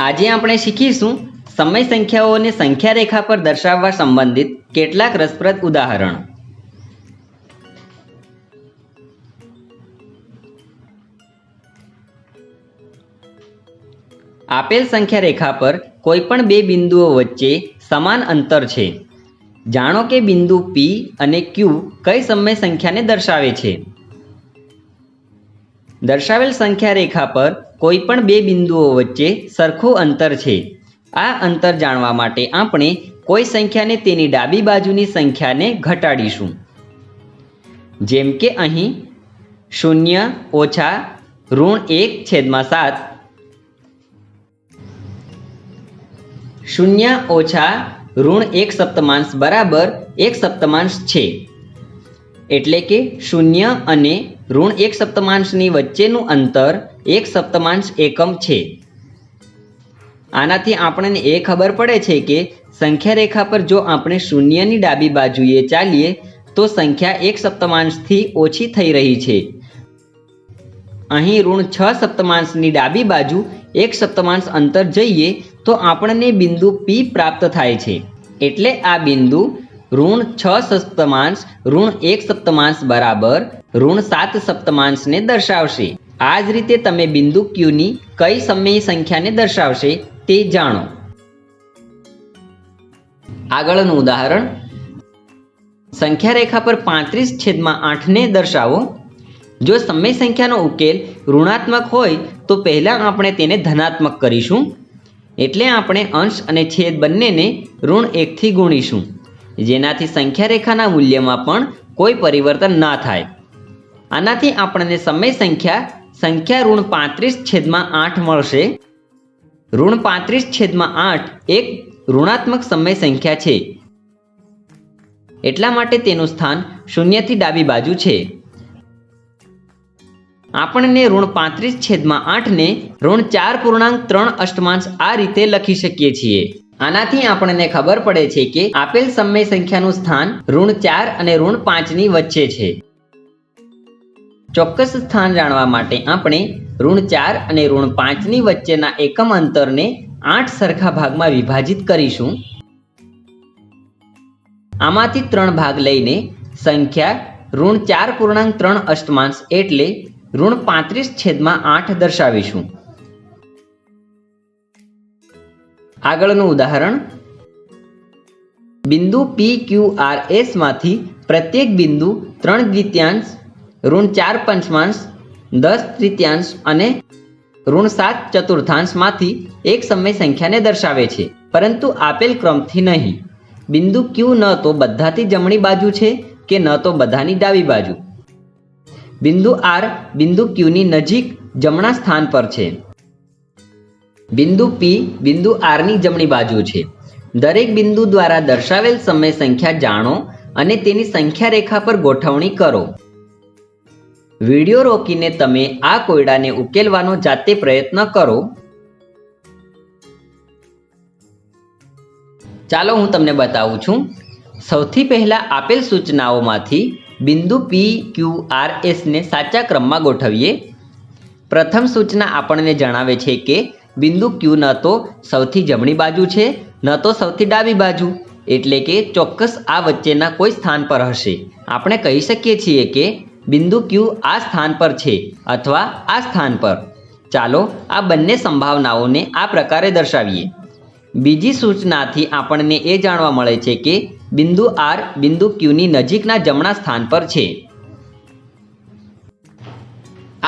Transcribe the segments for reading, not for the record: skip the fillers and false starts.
આજે આપણે શીખીશું સમય સંખ્યાઓને સંખ્યા રેખા પર દર્શાવવા સંબંધિત કેટલાક રસપ્રદ ઉદાહરણ। આપેલ સંખ્યા રેખા પર કોઈપણ બે બિંદુઓ વચ્ચે સમાન અંતર છે। જાણો કે બિંદુ P અને Q કઈ સમય સંખ્યાને દર્શાવે છે। દર્શાવેલ સંખ્યા રેખા પર કોઈપણ બે બિંદુઓ વચ્ચે સરખું અંતર છે। આ અંતર જાણવા માટે આપણે કોઈ સંખ્યાને તેની ડાબી બાજુની સંખ્યાને ઘટાડીશું। જેમ કે અહીં 0 ઓછા -1/7 0 ઓછા -1/7 બરાબર 1/7 છે। એટલે કે 0 અને -1/7 વચ્ચેનું અંતર 1/7 એકમ છે। આનાથી આપણને એ ખબર પડે છે કે સંખ્યા રેખા પર જો આપણે 0 ની ડાબી બાજુએ ચાલીએ તો સંખ્યા 1/7 થી ઓછી થઈ રહી છે। અહીં -6/7 ની ડાબી બાજુ 1/7 અંતર જઈએ તો આપણને બિંદુ P પ્રાપ્ત થાય છે। એટલે આ બિંદુ -6/7 -1/7 બરાબર -7/7 ને દર્શાવશે। આ જ રીતે તમે બિંદુ Q ની કઈ સમય સંખ્યાને દર્શાવશે તે જાણો। આગળનું ઉદાહરણ, સંખ્યા રેખા પર 35/8 ને દર્શાવો। જો સમય સંખ્યાનો ઉકેલ ઋણાત્મક હોય તો પહેલા આપણે તેને ધનાત્મક કરીશું। એટલે આપણે અંશ અને છેદ બંનેને ઋણ 1 થી ગુણીશું, જેનાથી સંખ્યા રેખાના મૂલ્યમાં પણ કોઈ પરિવર્તન ના થાય। આનાથી આપણને સમય સંખ્યા -35/8 મળશે। -35/8 એક ઋણાત્મક સમય સંખ્યા છે, એટલા માટે તેનું સ્થાન 0 થી ડાબી બાજુ છે। આપણને -35/8 ને -4.3 આ રીતે લખી શકીએ છીએ। આનાથી આપણને ખબર પડે છે કે આપેલ સમય સંખ્યાનું સ્થાન -4 અને -5 ની વચ્ચે છે। ચોક્કસ સ્થાન જાણવા માટે આપણે -4 અને -5 ની વચ્ચેના એકમ અંતરને 8 સરખા ભાગમાં વિભાજિત કરીશું। આમાંથી 3 ભાગ લઈને સંખ્યા -4.3 એટલે -35/8 દર્શાવીશું। આગળનું ઉદાહરણ, બિંદુ PQRS માંથી પ્રત્યેક બિંદુ 3 દ્વિતીયાંશ, -4/5, 10/3 અને -7/4 માંથી એક સમય સંખ્યાને દર્શાવે છે, પરંતુ આપેલ ક્રમથી નહીં। બિંદુ Q ન તો બધાથી જમણી બાજુ છે કે ન તો બધાની ડાબી બાજુ। બિંદુ R બિંદુ Q ની નજીક જમણા સ્થાન પર છે। બિંદુ P બિંદુ R ની જમણી બાજુ છે। દરેક બિંદુ દ્વારા દર્શાવેલ સમય સંખ્યા જાણો અને તેની સંખ્યા રેખા પર ગોઠવણી કરો। વિડિયો રોકીને તમે આ કોયડાને ઉકેલવાનો જાતે પ્રયત્ન કરો। ચાલો હું તમને બતાવું છું। સૌથી પહેલા આપેલ સૂચનાઓમાંથી બિંદુ PQRS ને સાચા ક્રમમાં ગોઠવીએ। પ્રથમ સૂચના આપણને જણાવે છે કે બિંદુ Q ન તો સૌથી જમણી બાજુ છે ન તો સૌથી ડાબી બાજુ, એટલે કે ચોક્કસ આ વચ્ચેના કોઈ સ્થાન પર હશે। આપણે કહી શકીએ છીએ કે બિંદુ Q આ સ્થાન પર છે અથવા આ સ્થાન પર। ચાલો આ બંને સંભાવનાઓને આ પ્રકારે દર્શાવીએ। બીજી સૂચનાથી આપણને એ જાણવા મળે છે કે બિંદુ R બિંદુ Q ની નજીકના જમણા સ્થાન પર છે।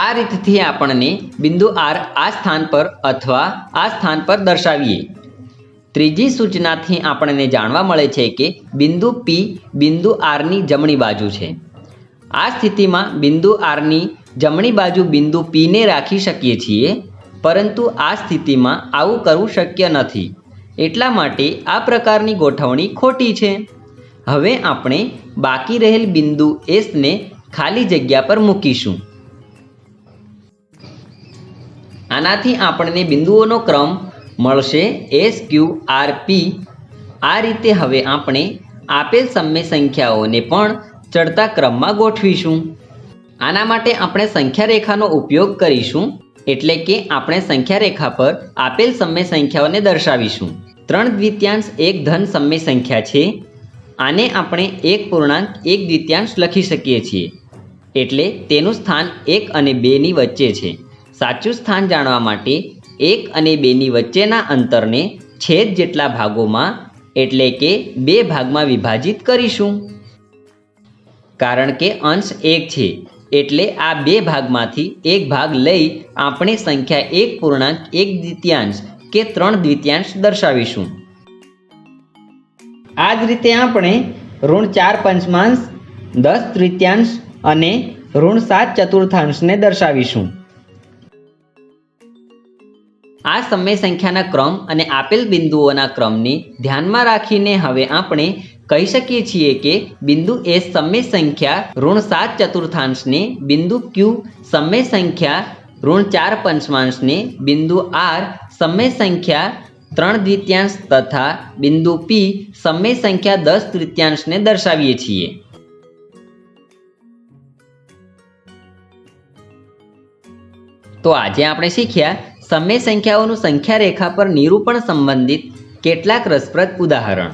આ રીતથી આપણને બિંદુ R આ સ્થાન પર અથવા આ સ્થાન પર દર્શાવીએ। ત્રીજી સૂચનાથી આપણને જાણવા મળે છે કે બિંદુ P બિંદુ R ની જમણી બાજુ છે। આ સ્થિતિમાં બિંદુ R ની જમણી બાજુ બિંદુ P ને રાખી શકીએ છીએ, પરંતુ આ સ્થિતિમાં આવું કરવું શક્ય નથી। એટલા માટે આ પ્રકારની ગોઠવણી ખોટી છે। હવે આપણે બાકી રહેલ બિંદુ S ને ખાલી જગ્યા પર મૂકીશું। આનાથી આપણને બિંદુઓનો ક્રમ મળશે SQRP। આ રીતે હવે આપણે આપેલ સમય સંખ્યાઓને પણ ચડતા ક્રમમાં ગોઠવીશું। આના માટે આપણે સંખ્યા રેખાનો ઉપયોગ કરીશું। એટલે કે આપણે સંખ્યા રેખા પર આપેલ સમય સંખ્યાઓને દર્શાવીશું. 3 દ્વિતીયાંશ એક ધન સમય સંખ્યા છે. આને આપણે 1.1 લખી શકીએ છીએ. એટલે તેનું સ્થાન 1 અને 2ની વચ્ચે છે. સાચું સ્થાન જાણવા માટે 1 અને 2ની વચ્ચેના અંતરને છેદ જેટલા ભાગોમાં એટલે કે 2 ભાગમાં વિભાજિત કરીશું. કારણ કે અંશ 1 છે એટલે આ 2 ભાગમાંથી એક ભાગ લઈ આપણે સંખ્યા 1.1 દ્વિતીયાંશ કે 3 દ્વિતીયાંશ દર્શાવીશું. આ જ રીતે આપણે ઋણ 4 પંચમાંશ, 10 તૃતીયાંશ અને ઋણ 7 ચતુર્થાંશને દર્શાવીશું. આ સમય સંખ્યાના ક્રમ અને આપેલ બિંદુઓના ક્રમને ધ્યાનમાં રાખીને હવે આપણે કહી શકીએ છીએ કે બિંદુ એ સમય સંખ્યા ઋણ 7 ચતુર્થાંશને, બિંદુ Q સમય સંખ્યા ઋણ 4 પંચમાંશને, બિંદુ R સમય સંખ્યા 3 દ્વિતીયાંશ તથા બિંદુ P સમય સંખ્યા 10 તૃતીયાંશને દર્શાવીએ છીએ. તો આજે આપણે શીખ્યા સમય સંખ્યાઓનું સંખ્યા રેખા પર નિરૂપણ સંબંધિત કેટલાક રસપ્રદ ઉદાહરણ.